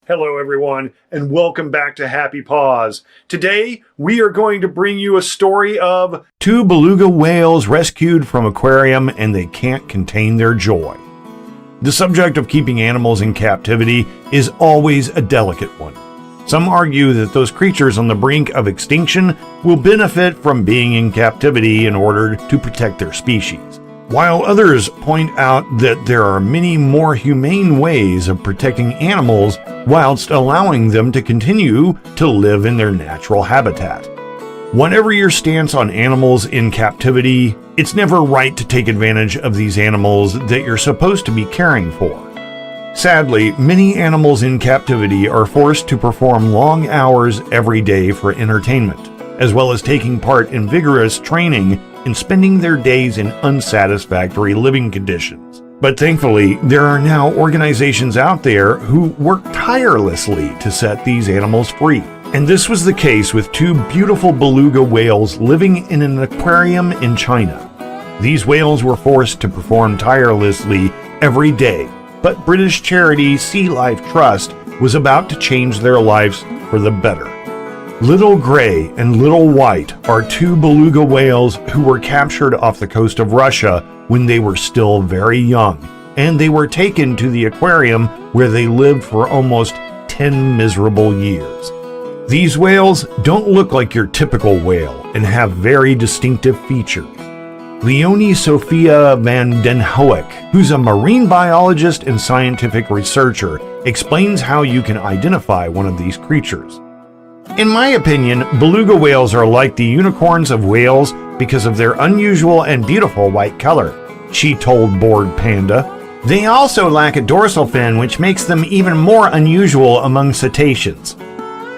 Hello everyone, and welcome back to Happy Paws. Today, we are going to bring you a story of two beluga whales rescued from aquarium and they can't contain their joy. The subject of keeping animals in captivity is always a delicate one. Some argue that those creatures on the brink of extinction will benefit from being in captivity in order to protect their species, while others point out that there are many more humane ways of protecting animals whilst allowing them to continue to live in their natural habitat. Whatever your stance on animals in captivity, it's never right to take advantage of these animals that you're supposed to be caring for. Sadly, many animals in captivity are forced to perform long hours every day for entertainment, as well as taking part in vigorous training and spending their days in unsatisfactory living conditions. But thankfully, there are now organizations out there who work tirelessly to set these animals free. And this was the case with two beautiful beluga whales living in an aquarium in China. These whales were forced to perform tirelessly every day, but British charity Sea Life Trust was about to change their lives for the better. Little Gray and Little White are two beluga whales who were captured off the coast of Russia when they were still very young, and they were taken to the aquarium where they lived for almost 10 miserable years. These whales don't look like your typical whale and have very distinctive features. Leonie Sophia van den Hoek, who's a marine biologist and scientific researcher, explains how you can identify one of these creatures. In my opinion, beluga whales are like the unicorns of whales because of their unusual and beautiful white color, she told Bored Panda. They also lack a dorsal fin, which makes them even more unusual among cetaceans.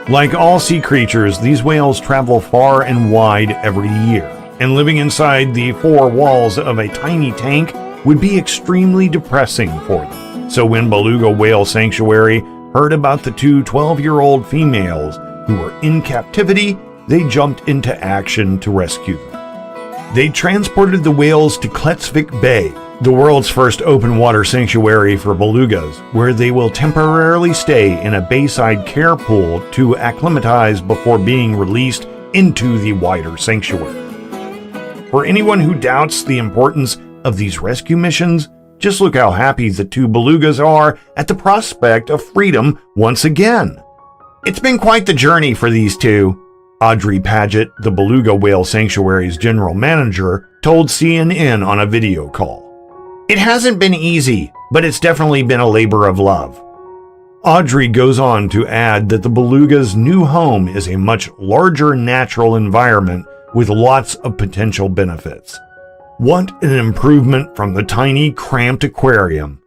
Like all sea creatures, these whales travel far and wide every year, and living inside the four walls of a tiny tank would be extremely depressing for them. So when Beluga Whale Sanctuary heard about the two 12-year-old females who were in captivity, they jumped into action to rescue them. They transported the whales to Kletsvik Bay, the world's first open water sanctuary for belugas, where they will temporarily stay in a bayside care pool to acclimatize before being released into the wider sanctuary. For anyone who doubts the importance of these rescue missions, just look how happy the two belugas are at the prospect of freedom once again. It's been quite the journey for these two, Audrey Paget, the Beluga Whale Sanctuary's general manager, told CNN on a video call. It hasn't been easy, but it's definitely been a labor of love. Audrey goes on to add that the beluga's new home is a much larger natural environment with lots of potential benefits. What an improvement from the tiny, cramped aquarium.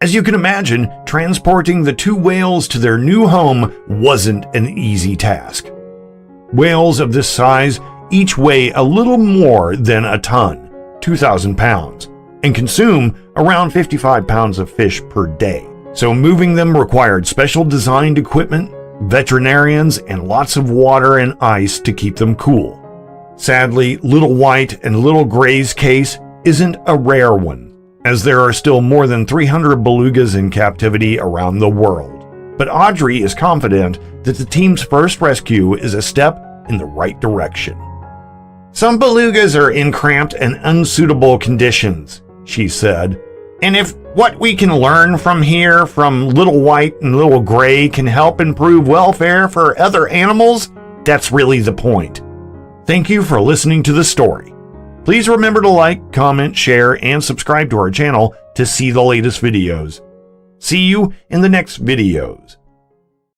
As you can imagine, transporting the two whales to their new home wasn't an easy task. Whales of this size each weigh a little more than a ton, 2,000 pounds, and consume around 55 pounds of fish per day. So moving them required special designed equipment, veterinarians, and lots of water and ice to keep them cool. Sadly, Little White and Little Gray's case isn't a rare one, as there are still more than 300 belugas in captivity around the world. But Audrey is confident that the team's first rescue is a step in the right direction. Some belugas are in cramped and unsuitable conditions, she said. And if what we can learn from here from Little White and Little Gray can help improve welfare for other animals, that's really the point. Thank you for listening to the story. Please remember to like, comment, share, and subscribe to our channel to see the latest videos. See you in the next videos.